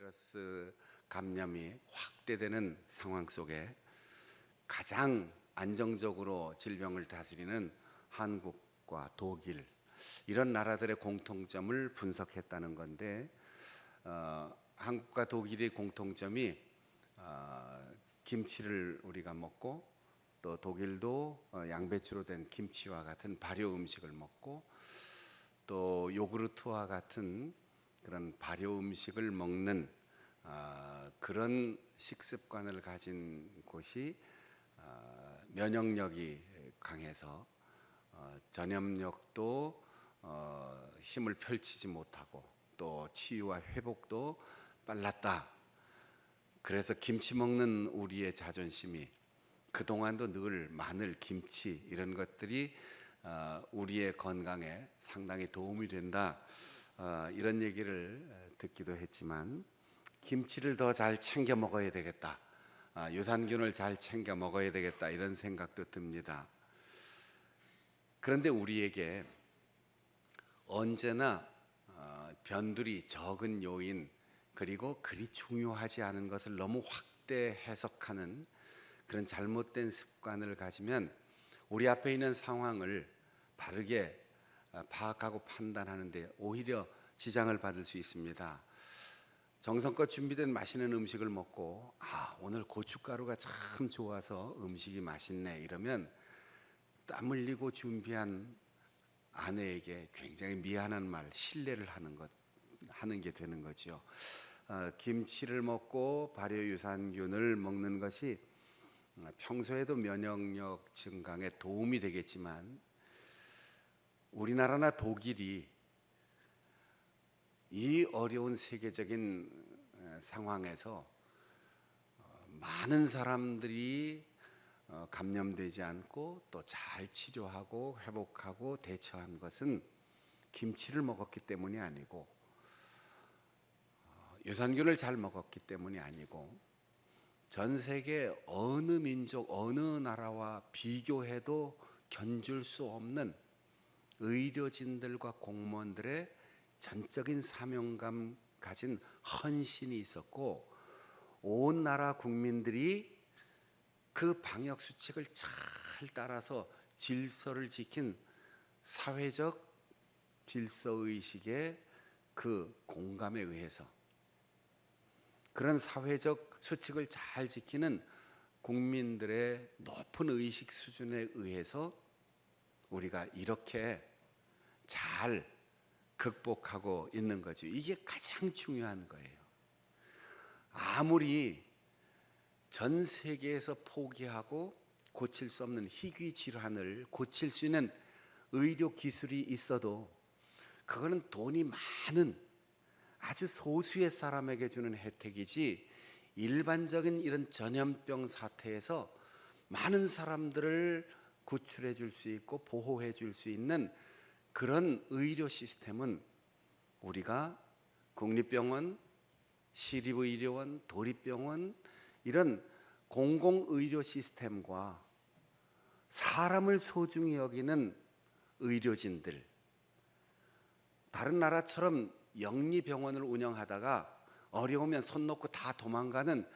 바이러스 감염이 확대되는 상황 속에 가장 안정적으로 질병을 다스리는 한국과 독일 이런 나라들의 공통점을 분석했다는 건데 한국과 독일의 공통점이 김치를 우리가 먹고 또 독일도 양배추로 된 김치와 같은 발효 음식을 먹고 또 요구르트와 같은 그런 발효 음식을 먹는 그런 식습관을 가진 곳이 면역력이 강해서 전염력도 힘을 펼치지 못하고 또 치유와 회복도 빨랐다. 그래서 김치 먹는 우리의 자존심이 그동안도 늘 마늘, 김치 이런 것들이 우리의 건강에 상당히 도움이 된다. 이런 얘기를 듣기도 했지만 김치를 더 잘 챙겨 먹어야 되겠다. 유산균을 잘 챙겨 먹어야 되겠다. 이런 생각도 듭니다. 그런데 우리에게 언제나 변두리 적은 요인 그리고 그리 중요하지 않은 것을 너무 확대 해석하는 그런 잘못된 습관을 가지면 우리 앞에 있는 상황을 바르게 파악하고 판단하는데 오히려 지장을 받을 수 있습니다. 정성껏 준비된 맛있는 음식을 먹고 오늘 고춧가루가 참 좋아서 음식이 맛있네 이러면 땀 흘리고 준비한 아내에게 굉장히 미안한 말, 신뢰를 하는 게 되는 거죠. 김치를 먹고 발효유산균을 먹는 것이 평소에도 면역력 증강에 도움이 되겠지만 우리나라나 독일이 이 어려운 세계적인 상황에서 많은 사람들이 감염되지 않고 또 잘 치료하고 회복하고 대처한 것은 김치를 먹었기 때문이 아니고 유산균을 잘 먹었기 때문이 아니고 전 세계 어느 민족 어느 나라와 비교해도 견줄 수 없는 의료진들과 공무원들의 전적인 사명감 가진 헌신이 있었고 온 나라 국민들이 그 방역 수칙을 잘 따라서 질서를 지킨 사회적 질서의식의 그 공감에 의해서 그런 사회적 수칙을 잘 지키는 국민들의 높은 의식 수준에 의해서 우리가 이렇게 잘 극복하고 있는 거죠. 이게 가장 중요한 거예요. 아무리 전 세계에서 포기하고 고칠 수 없는 희귀 질환을 고칠 수 있는 의료 기술이 있어도 그거는 돈이 많은 아주 소수의 사람에게 주는 혜택이지 일반적인 이런 전염병 사태에서 많은 사람들을 구출해 줄 수 있고 보호해 줄 수 있는 그런 의료 시스템은 우리가 국립병원, 시립의료원, 도립병원 이런 공공의료 시스템과 사람을 소중히 여기는 의료진들, 다른 나라처럼 영리병원을 운영하다가 어려우면 손 놓고 다 도망가는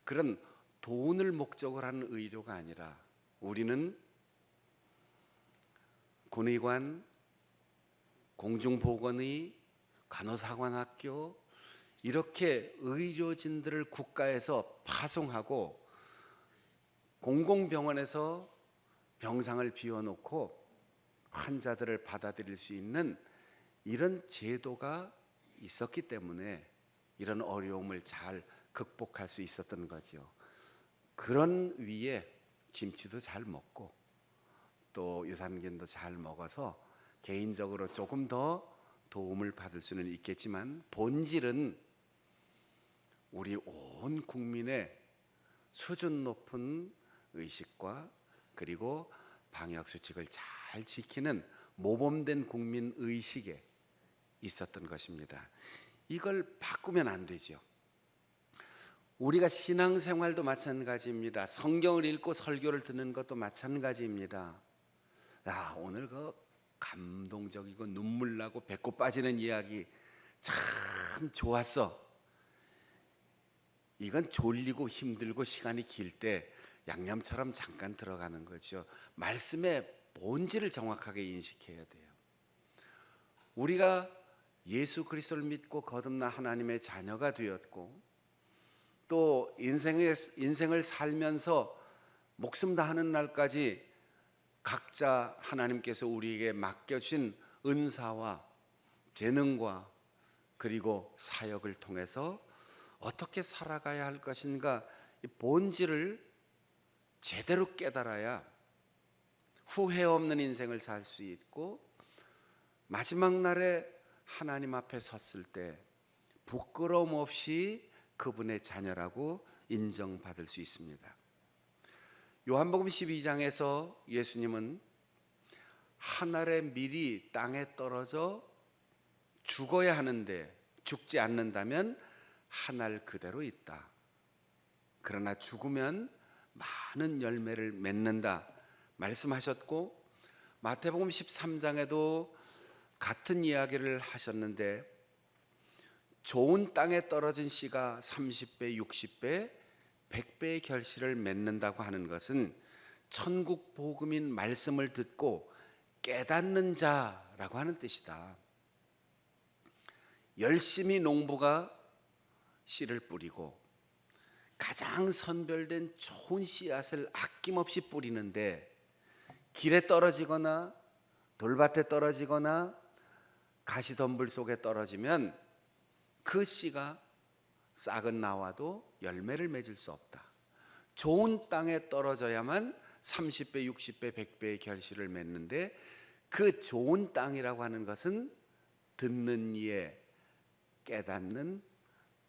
그런 돈을 목적으로 하는 의료가 아니라 우리는 군의관, 공중보건의, 간호사관학교 이렇게 의료진들을 국가에서 파송하고 공공병원에서 병상을 비워놓고 환자들을 받아들일 수 있는 이런 제도가 있었기 때문에 이런 어려움을 잘 극복할 수 있었던 거죠. 그런 위에 김치도 잘 먹고 또 유산균도 잘 먹어서 개인적으로 조금 더 도움을 받을 수는 있겠지만 본질은 우리 온 국민의 수준 높은 의식과 그리고 방역 수칙을 잘 지키는 모범된 국민 의식에 있었던 것입니다. 이걸 바꾸면 안 되죠. 우리가 신앙생활도 마찬가지입니다. 성경을 읽고 설교를 듣는 것도 마찬가지입니다. 오늘 그 감동적이고 눈물 나고 배꼽 빠지는 이야기 참 좋았어. 이건 졸리고 힘들고 시간이 길 때 양념처럼 잠깐 들어가는 거죠. 말씀의 본질을 정확하게 인식해야 돼요. 우리가 예수 그리스도를 믿고 거듭나 하나님의 자녀가 되었고 또 인생을 살면서 목숨 다하는 날까지 각자 하나님께서 우리에게 맡겨주신 은사와 재능과 그리고 사역을 통해서 어떻게 살아가야 할 것인가 이 본질을 제대로 깨달아야 후회 없는 인생을 살 수 있고 마지막 날에 하나님 앞에 섰을 때 부끄러움 없이 그분의 자녀라고 인정받을 수 있습니다. 요한복음 12장에서 예수님은 한 알의 밀이 땅에 떨어져 죽어야 하는데 죽지 않는다면 한 알 그대로 있다. 그러나 죽으면 많은 열매를 맺는다 말씀하셨고 마태복음 13장에도 같은 이야기를 하셨는데 좋은 땅에 떨어진 씨가 30배, 60배, 100배의 결실을 맺는다고 하는 것은 천국 복음인 말씀을 듣고 깨닫는 자라고 하는 뜻이다. 열심히 농부가 씨를 뿌리고 가장 선별된 좋은 씨앗을 아낌없이 뿌리는데 길에 떨어지거나 돌밭에 떨어지거나 가시덤불 속에 떨어지면 그 씨가 싹은 나와도 열매를 맺을 수 없다. 좋은 땅에 떨어져야만 30배, 60배, 100배의 결실을 맺는데 그 좋은 땅이라고 하는 것은 듣는 이에 깨닫는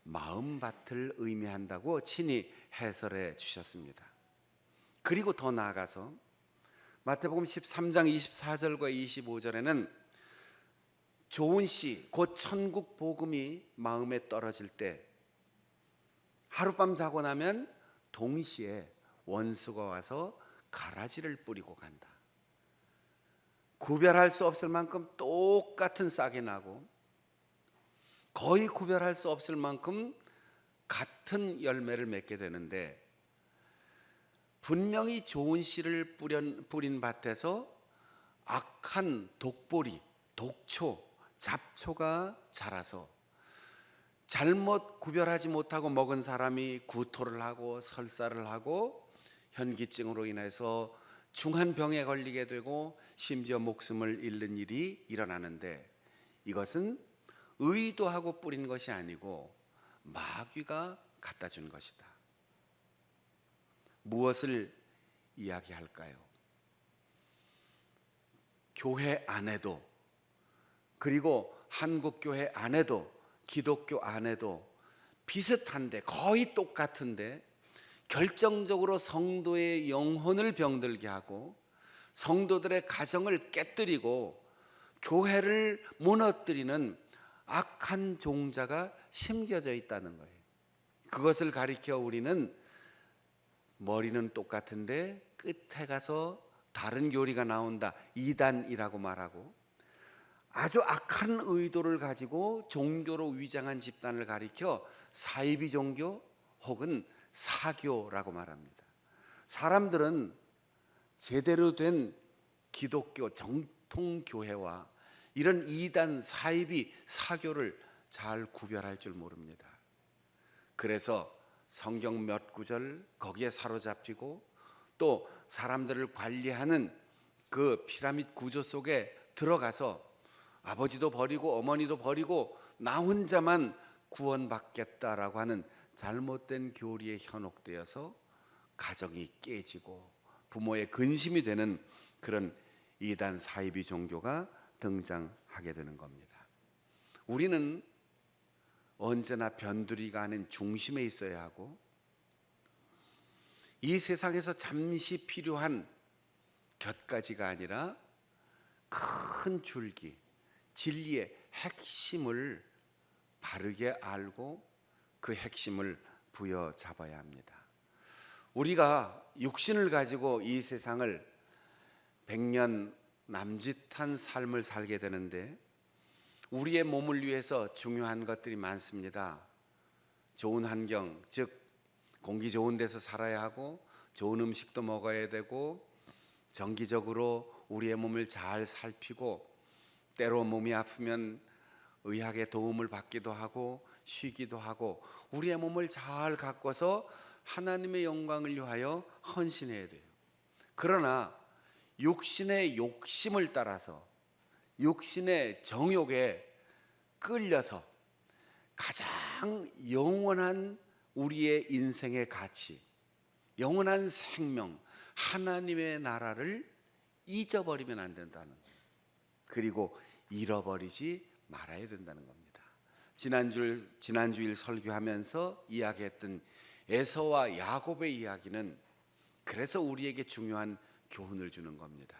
마음밭을 의미한다고 친히 해설해 주셨습니다. 그리고 더 나아가서 마태복음 13장 24절과 25절에는 좋은 씨, 곧 천국 복음이 마음에 떨어질 때 하룻밤 자고 나면 동시에 원수가 와서 가라지를 뿌리고 간다. 구별할 수 없을 만큼 똑같은 싹이 나고 거의 구별할 수 없을 만큼 같은 열매를 맺게 되는데 분명히 좋은 씨를 뿌린 밭에서 악한 독보리, 독초, 잡초가 자라서 잘못 구별하지 못하고 먹은 사람이 구토를 하고 설사를 하고 현기증으로 인해서 중한 병에 걸리게 되고 심지어 목숨을 잃는 일이 일어나는데 이것은 의도하고 뿌린 것이 아니고 마귀가 갖다 준 것이다. 무엇을 이야기할까요? 교회 안에도 그리고 한국교회 안에도 기독교 안에도 비슷한데 거의 똑같은데 결정적으로 성도의 영혼을 병들게 하고 성도들의 가정을 깨뜨리고 교회를 무너뜨리는 악한 종자가 심겨져 있다는 거예요. 그것을 가리켜 우리는 머리는 똑같은데 끝에 가서 다른 교리가 나온다. 이단이라고 말하고 아주 악한 의도를 가지고 종교로 위장한 집단을 가리켜 사이비 종교 혹은 사교라고 말합니다. 사람들은 제대로 된 기독교 정통교회와 이런 이단, 사이비, 사교를 잘 구별할 줄 모릅니다. 그래서 성경 몇 구절 거기에 사로잡히고 또 사람들을 관리하는 그 피라미드 구조 속에 들어가서 아버지도 버리고 어머니도 버리고 나 혼자만 구원받겠다라고 하는 잘못된 교리에 현혹되어서 가정이 깨지고 부모의 근심이 되는 그런 이단 사이비 종교가 등장하게 되는 겁니다. 우리는 언제나 변두리가 아닌 중심에 있어야 하고 이 세상에서 잠시 필요한 곁가지가 아니라 큰 줄기, 진리의 핵심을 바르게 알고 그 핵심을 부여잡아야 합니다. 우리가 육신을 가지고 이 세상을 100년 남짓한 삶을 살게 되는데 우리의 몸을 위해서 중요한 것들이 많습니다. 좋은 환경, 즉 공기 좋은 데서 살아야 하고 좋은 음식도 먹어야 되고 정기적으로 우리의 몸을 잘 살피고 때로 몸이 아프면 의학의 도움을 받기도 하고 쉬기도 하고 우리의 몸을 잘 가꿔서 하나님의 영광을 위하여 헌신해야 돼요. 그러나 육신의 욕심을 따라서 육신의 정욕에 끌려서 가장 영원한 우리의 인생의 가치, 영원한 생명, 하나님의 나라를 잊어버리면 안 된다는 거예요. 그리고 잃어버리지 말아야 된다는 겁니다. 지난주일 설교하면서 이야기했던 에서와 야곱의 이야기는 그래서 우리에게 중요한 교훈을 주는 겁니다.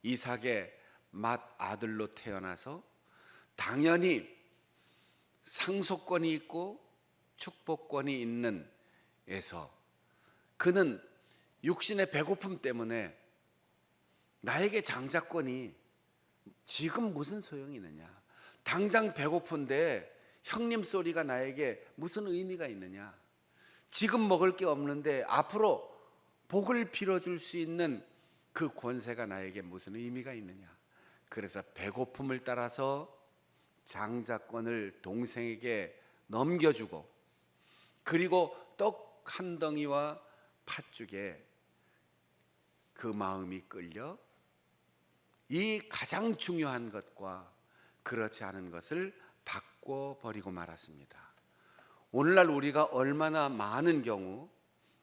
이삭의 맏아들로 태어나서 당연히 상속권이 있고 축복권이 있는 에서, 그는 육신의 배고픔 때문에 나에게 장자권이 지금 무슨 소용이 있느냐, 당장 배고픈데 형님 소리가 나에게 무슨 의미가 있느냐, 지금 먹을 게 없는데 앞으로 복을 빌어줄 수 있는 그 권세가 나에게 무슨 의미가 있느냐. 그래서 배고픔을 따라서 장자권을 동생에게 넘겨주고, 그리고 떡 한 덩이와 팥죽에 그 마음이 끌려 이 가장 중요한 것과 그렇지 않은 것을 바꿔버리고 말았습니다. 오늘날 우리가 얼마나 많은 경우,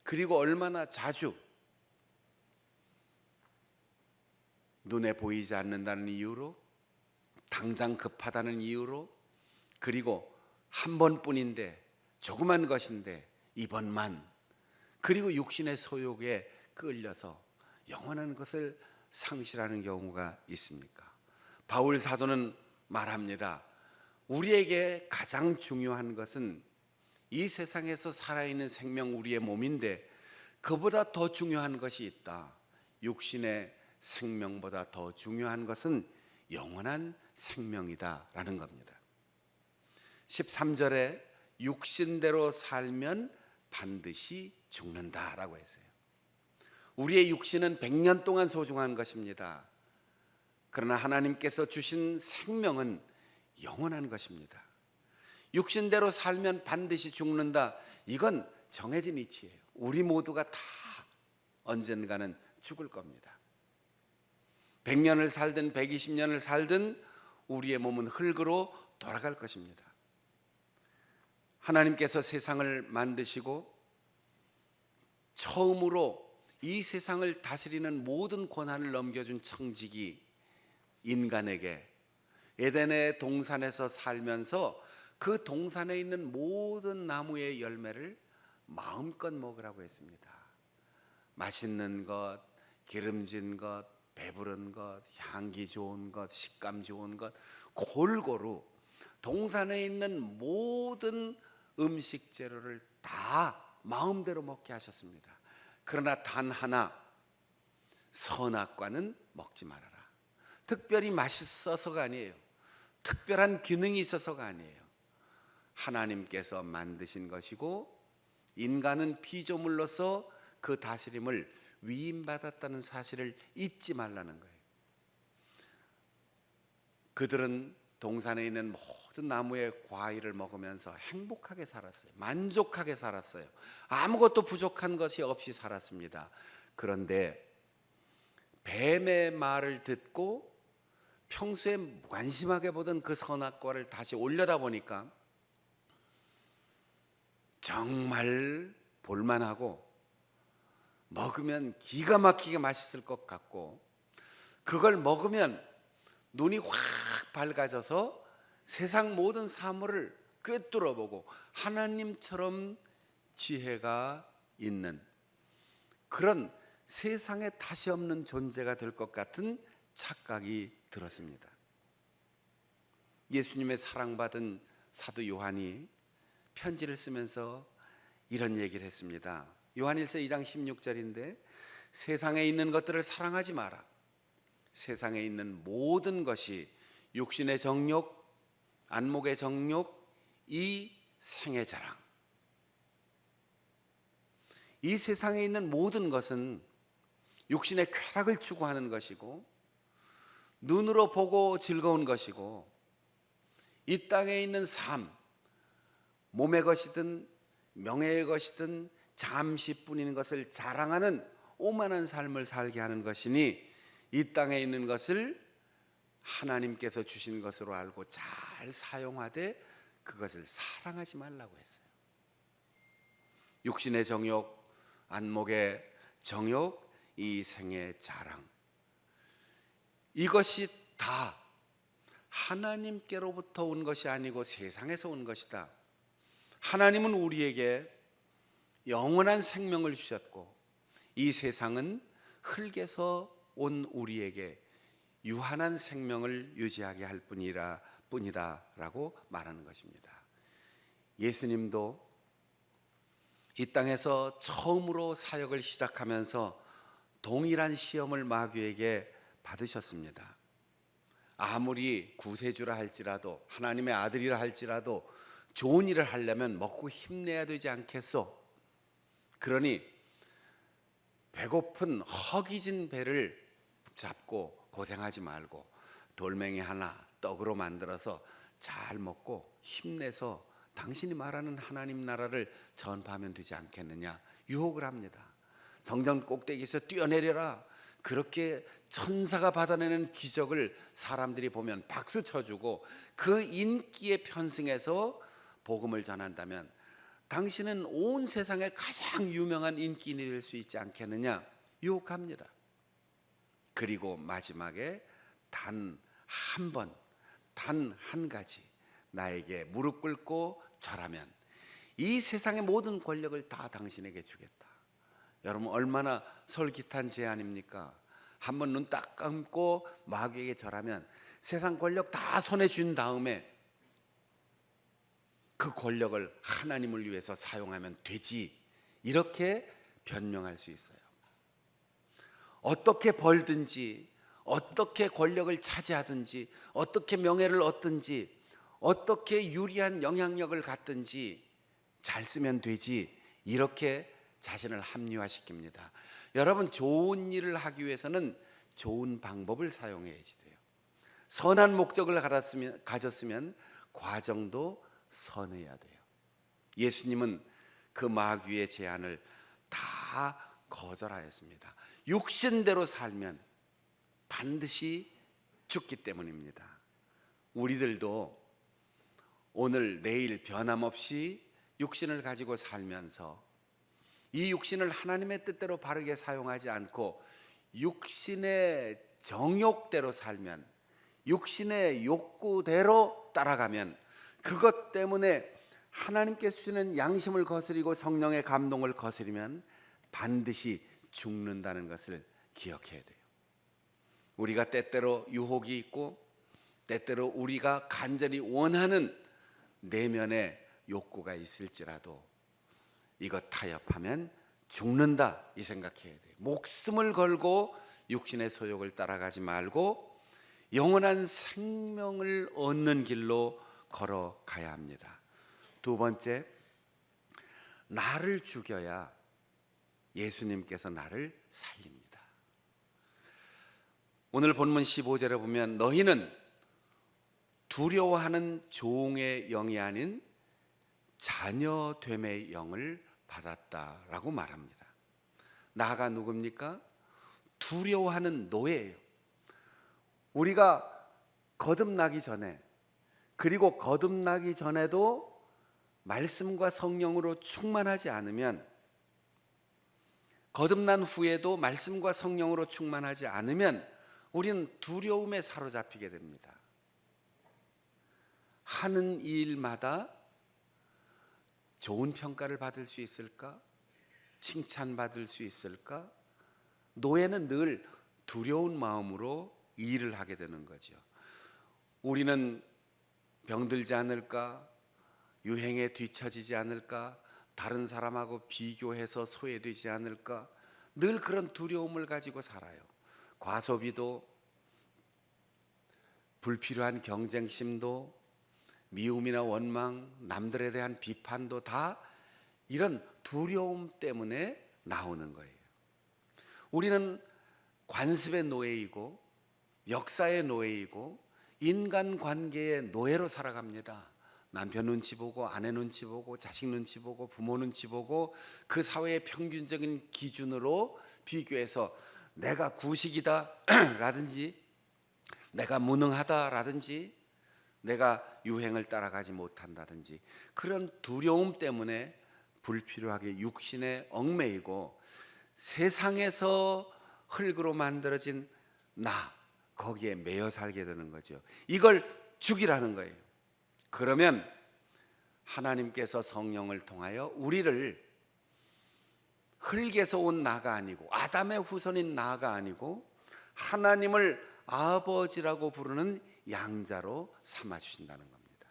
그리고 얼마나 자주 눈에 보이지 않는다는 이유로, 당장 급하다는 이유로, 그리고 한 번뿐인데 조그만 것인데 이번만, 그리고 육신의 소욕에 끌려서 영원한 것을 상실하는 경우가 있습니까? 바울 사도는 말합니다. 우리에게 가장 중요한 것은 이 세상에서 살아있는 생명, 우리의 몸인데 그보다 더 중요한 것이 있다. 육신의 생명보다 더 중요한 것은 영원한 생명이다 라는 겁니다. 13절에 육신대로 살면 반드시 죽는다라고 했어요. 우리의 육신은 100년 동안 소중한 것입니다. 그러나 하나님께서 주신 생명은 영원한 것입니다. 육신대로 살면 반드시 죽는다. 이건 정해진 이치예요. 우리 모두가 다 언젠가는 죽을 겁니다. 100년을 살든 120년을 살든 우리의 몸은 흙으로 돌아갈 것입니다. 하나님께서 세상을 만드시고 처음으로 이 세상을 다스리는 모든 권한을 넘겨준 청지기 인간에게 에덴의 동산에서 살면서 그 동산에 있는 모든 나무의 열매를 마음껏 먹으라고 했습니다. 맛있는 것, 기름진 것, 배부른 것, 향기 좋은 것, 식감 좋은 것, 골고루 동산에 있는 모든 음식 재료를 다 마음대로 먹게 하셨습니다. 그러나 단 하나, 선악과는 먹지 말아라. 특별히 맛있어서가 아니에요. 특별한 기능이 있어서가 아니에요. 하나님께서 만드신 것이고 인간은 피조물로서 그 다스림을 위임받았다는 사실을 잊지 말라는 거예요. 그들은 동산에 있는 모든 나무의 과일을 먹으면서 행복하게 살았어요. 만족하게 살았어요. 아무것도 부족한 것이 없이 살았습니다. 그런데 뱀의 말을 듣고 평소에 무관심하게 보던 그 선악과를 다시 올려다보니까 정말 볼만하고 먹으면 기가 막히게 맛있을 것 같고, 그걸 먹으면 눈이 확 밝아져서 세상 모든 사물을 꿰뚫어보고 하나님처럼 지혜가 있는 그런 세상에 다시 없는 존재가 될 것 같은 착각이 들었습니다. 예수님의 사랑받은 사도 요한이 편지를 쓰면서 이런 얘기를 했습니다. 요한일서 2장 16절인데 세상에 있는 것들을 사랑하지 마라. 세상에 있는 모든 것이 육신의 정욕, 안목의 정욕, 이 생의 자랑, 이 세상에 있는 모든 것은 육신의 쾌락을 추구하는 것이고 눈으로 보고 즐거운 것이고 이 땅에 있는 삶, 몸의 것이든 명예의 것이든 잠시뿐인 것을 자랑하는 오만한 삶을 살게 하는 것이니 이 땅에 있는 것을 하나님께서 주신 것으로 알고 잘 사용하되 그것을 사랑하지 말라고 했어요. 육신의 정욕, 안목의 정욕, 이 생의 자랑, 이것이 다 하나님께로부터 온 것이 아니고 세상에서 온 것이다. 하나님은 우리에게 영원한 생명을 주셨고 이 세상은 흙에서 온 우리에게 유한한 생명을 유지하게 할 뿐이다라고 말하는 것입니다. 예수님도 이 땅에서 처음으로 사역을 시작하면서 동일한 시험을 마귀에게 받으셨습니다. 아무리 구세주라 할지라도 하나님의 아들이라 할지라도 좋은 일을 하려면 먹고 힘내야 되지 않겠소? 그러니 배고픈 허기진 배를 잡고 고생하지 말고 돌멩이 하나 떡으로 만들어서 잘 먹고 힘내서 당신이 말하는 하나님 나라를 전파하면 되지 않겠느냐 유혹을 합니다. 성전 꼭대기에서 뛰어내려라. 그렇게 천사가 받아내는 기적을 사람들이 보면 박수 쳐주고 그 인기에 편승해서 복음을 전한다면 당신은 온 세상에 가장 유명한 인기인이 될 수 있지 않겠느냐 유혹합니다. 그리고 마지막에 단 한 번, 단 한 가지 나에게 무릎 꿇고 절하면 이 세상의 모든 권력을 다 당신에게 주겠다. 여러분 얼마나 솔깃한 제안입니까? 한번 눈 딱 감고 마귀에게 절하면 세상 권력 다 손에 쥔 다음에 그 권력을 하나님을 위해서 사용하면 되지, 이렇게 변명할 수 있어요. 어떻게 벌든지 어떻게 권력을 차지하든지 어떻게 명예를 얻든지 어떻게 유리한 영향력을 갖든지 잘 쓰면 되지, 이렇게 자신을 합리화시킵니다. 여러분 좋은 일을 하기 위해서는 좋은 방법을 사용해야지 돼요. 선한 목적을 가졌으면 과정도 선해야 돼요. 예수님은 그 마귀의 제안을 다 거절하였습니다. 육신대로 살면 반드시 죽기 때문입니다. 우리들도 오늘 내일 변함없이 육신을 가지고 살면서 이 육신을 하나님의 뜻대로 바르게 사용하지 않고 육신의 정욕대로 살면, 육신의 욕구대로 따라가면 그것 때문에 하나님께서 주시는 양심을 거스리고 성령의 감동을 거스리면 반드시 죽는다는 것을 기억해야 돼요. 우리가 때때로 유혹이 있고 때때로 우리가 간절히 원하는 내면의 욕구가 있을지라도 이것 타협하면 죽는다, 이 생각해야 돼요. 목숨을 걸고 육신의 소욕을 따라가지 말고 영원한 생명을 얻는 길로 걸어가야 합니다. 두 번째, 나를 죽여야 예수님께서 나를 살립니다. 오늘 본문 15절에 보면 너희는 두려워하는 종의 영이 아닌 자녀됨의 영을 받았다라고 말합니다. 나가 누굽니까? 두려워하는 노예예요. 우리가 거듭나기 전에, 그리고 거듭나기 전에도 말씀과 성령으로 충만하지 않으면, 거듭난 후에도 말씀과 성령으로 충만하지 않으면 우리는 두려움에 사로잡히게 됩니다. 하는 일마다 좋은 평가를 받을 수 있을까? 칭찬받을 수 있을까? 노예는 늘 두려운 마음으로 일을 하게 되는 거죠. 우리는 병들지 않을까? 유행에 뒤처지지 않을까? 다른 사람하고 비교해서 소외되지 않을까? 늘 그런 두려움을 가지고 살아요. 과소비도, 불필요한 경쟁심도, 미움이나 원망, 남들에 대한 비판도 다 이런 두려움 때문에 나오는 거예요. 우리는 관습의 노예이고 역사의 노예이고 인간관계의 노예로 살아갑니다. 남편 눈치 보고 아내 눈치 보고 자식 눈치 보고 부모 눈치 보고 그 사회의 평균적인 기준으로 비교해서 내가 구식이다 라든지 내가 무능하다라든지 내가 유행을 따라가지 못한다든지 그런 두려움 때문에 불필요하게 육신에 얽매이고 세상에서 흙으로 만들어진 나 거기에 매여 살게 되는 거죠. 이걸 죽이라는 거예요. 그러면 하나님께서 성령을 통하여 우리를 흙에서 온 나가 아니고 아담의 후손인 나가 아니고 하나님을 아버지라고 부르는 양자로 삼아 주신다는 겁니다.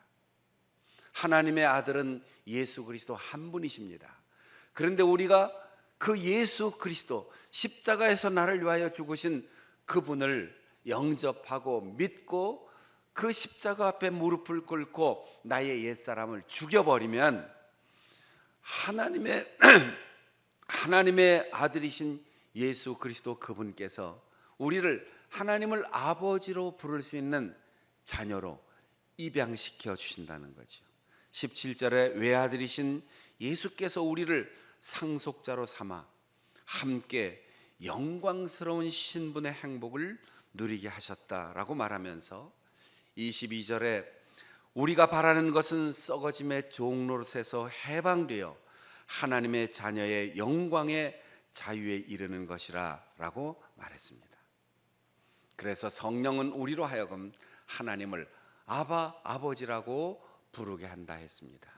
하나님의 아들은 예수 그리스도 한 분이십니다. 그런데 우리가 그 예수 그리스도 십자가에서 나를 위하여 죽으신 그분을 영접하고 믿고 그 십자가 앞에 무릎을 꿇고 나의 옛사람을 죽여버리면 하나님의 아들이신 예수 그리스도 그분께서 우리를 하나님을 아버지로 부를 수 있는 자녀로 입양시켜 주신다는 거죠. 17절에 외아들이신 예수께서 우리를 상속자로 삼아 함께 영광스러운 신분의 행복을 누리게 하셨다라고 말하면서 22절에 우리가 바라는 것은 썩어짐의 종로릇에서 해방되어 하나님의 자녀의 영광의 자유에 이르는 것이라 라고 말했습니다. 그래서 성령은 우리로 하여금 하나님을 아바 아버지라고 부르게 한다 했습니다.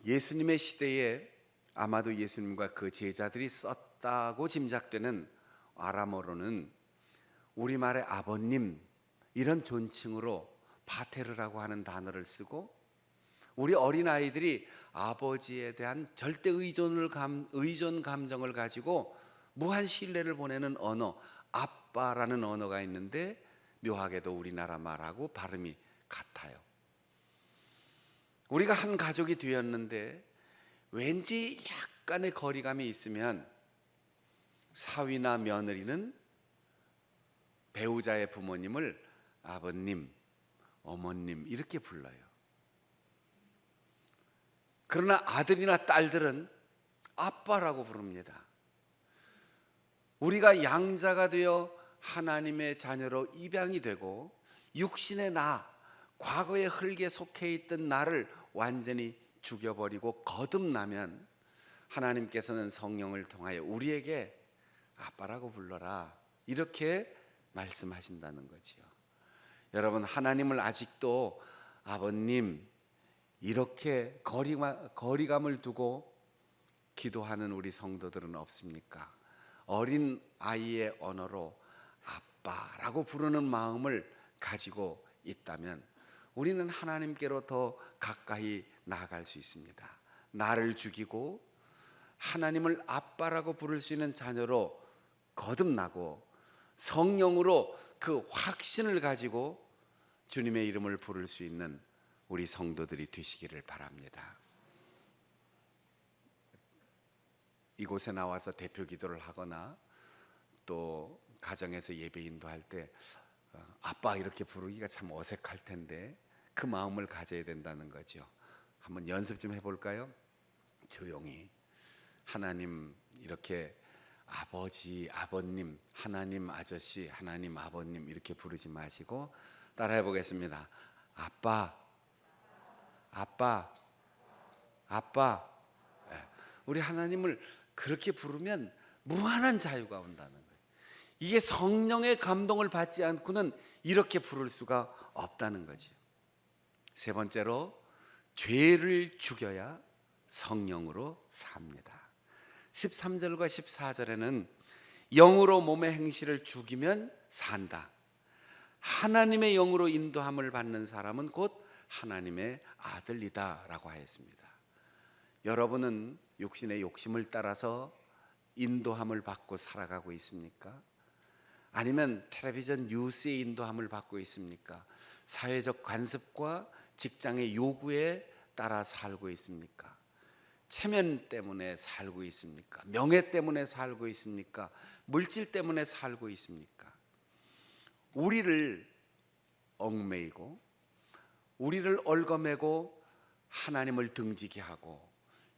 예수님의 시대에 아마도 예수님과 그 제자들이 썼다고 짐작되는 아람어로는 우리말의 아버님 이런 존칭으로 파테르라고 하는 단어를 쓰고 우리 어린아이들이 아버지에 대한 절대 의존 감정을 가지고 무한 신뢰를 보내는 언어 아빠라는 언어가 있는데 묘하게도 우리나라 말하고 발음이 같아요. 우리가 한 가족이 되었는데 왠지 약간의 거리감이 있으면 사위나 며느리는 배우자의 부모님을 아버님, 어머님 이렇게 불러요. 그러나 아들이나 딸들은 아빠라고 부릅니다. 우리가 양자가 되어 하나님의 자녀로 입양이 되고 육신의 나, 과거의 흙에 속해 있던 나를 완전히 죽여버리고 거듭나면 하나님께서는 성령을 통하여 우리에게 아빠라고 불러라 이렇게 말씀하신다는 거지요. 여러분, 하나님을 아직도 아버님 이렇게 거리감을 두고 기도하는 우리 성도들은 없습니까? 어린 아이의 언어로 아빠라고 부르는 마음을 가지고 있다면 우리는 하나님께로 더 가까이 나아갈 수 있습니다. 나를 죽이고 하나님을 아빠라고 부를 수 있는 자녀로 거듭나고 성령으로 그 확신을 가지고 주님의 이름을 부를 수 있는 우리 성도들이 되시기를 바랍니다. 이곳에 나와서 대표 기도를 하거나 또 가정에서 예배 인도할 때 아빠 이렇게 부르기가 참 어색할 텐데 그 마음을 가져야 된다는 거죠. 한번 연습 좀 해볼까요? 조용히 하나님 이렇게 아버지, 아버님, 하나님 아저씨, 하나님 아버님 이렇게 부르지 마시고 따라해 보겠습니다. 아빠, 아빠, 아빠. 우리 하나님을 그렇게 부르면 무한한 자유가 온다는 거예요. 이게 성령의 감동을 받지 않고는 이렇게 부를 수가 없다는 거죠. 세 번째로 죄를 죽여야 성령으로 삽니다. 13절과 14절에는 영으로 몸의 행실을 죽이면 산다. 하나님의 영으로 인도함을 받는 사람은 곧 하나님의 아들이다 라고 하였습니다. 여러분은 육신의 욕심을 따라서 인도함을 받고 살아가고 있습니까? 아니면 텔레비전 뉴스의 인도함을 받고 있습니까? 사회적 관습과 직장의 요구에 따라 살고 있습니까? 체면 때문에 살고 있습니까? 명예 때문에 살고 있습니까? 물질 때문에 살고 있습니까? 우리를 얽매이고 우리를 얽어매고 하나님을 등지게 하고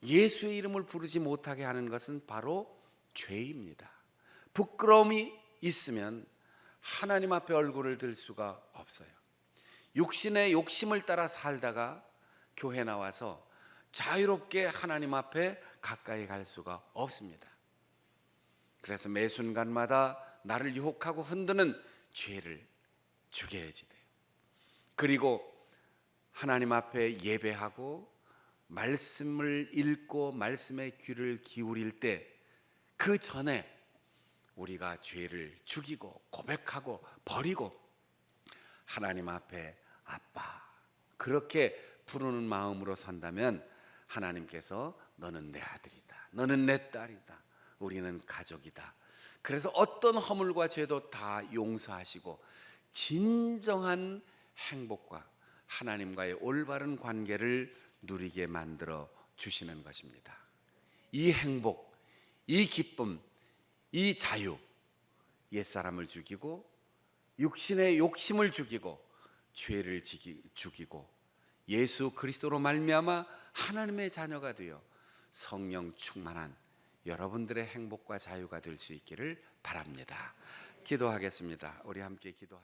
예수의 이름을 부르지 못하게 하는 것은 바로 죄입니다. 부끄러움이 있으면 하나님 앞에 얼굴을 들 수가 없어요. 육신의 욕심을 따라 살다가 교회 나와서 자유롭게 하나님 앞에 가까이 갈 수가 없습니다. 그래서 매 순간마다 나를 유혹하고 흔드는 죄를 죽여야지 돼요. 그리고 하나님 앞에 예배하고 말씀을 읽고 말씀에 귀를 기울일 때 그 전에 우리가 죄를 죽이고 고백하고 버리고 하나님 앞에 아빠 그렇게 부르는 마음으로 산다면 하나님께서 너는 내 아들이다, 너는 내 딸이다, 우리는 가족이다. 그래서 어떤 허물과 죄도 다 용서하시고 진정한 행복과 하나님과의 올바른 관계를 누리게 만들어 주시는 것입니다. 이 행복, 이 기쁨, 이 자유, 옛사람을 죽이고 육신의 욕심을 죽이고 죄를 죽이고 예수 그리스도로 말미암아 하나님의 자녀가 되어 성령 충만한 여러분들의 행복과 자유가 될 수 있기를 바랍니다. 기도하겠습니다. 우리 함께 기도할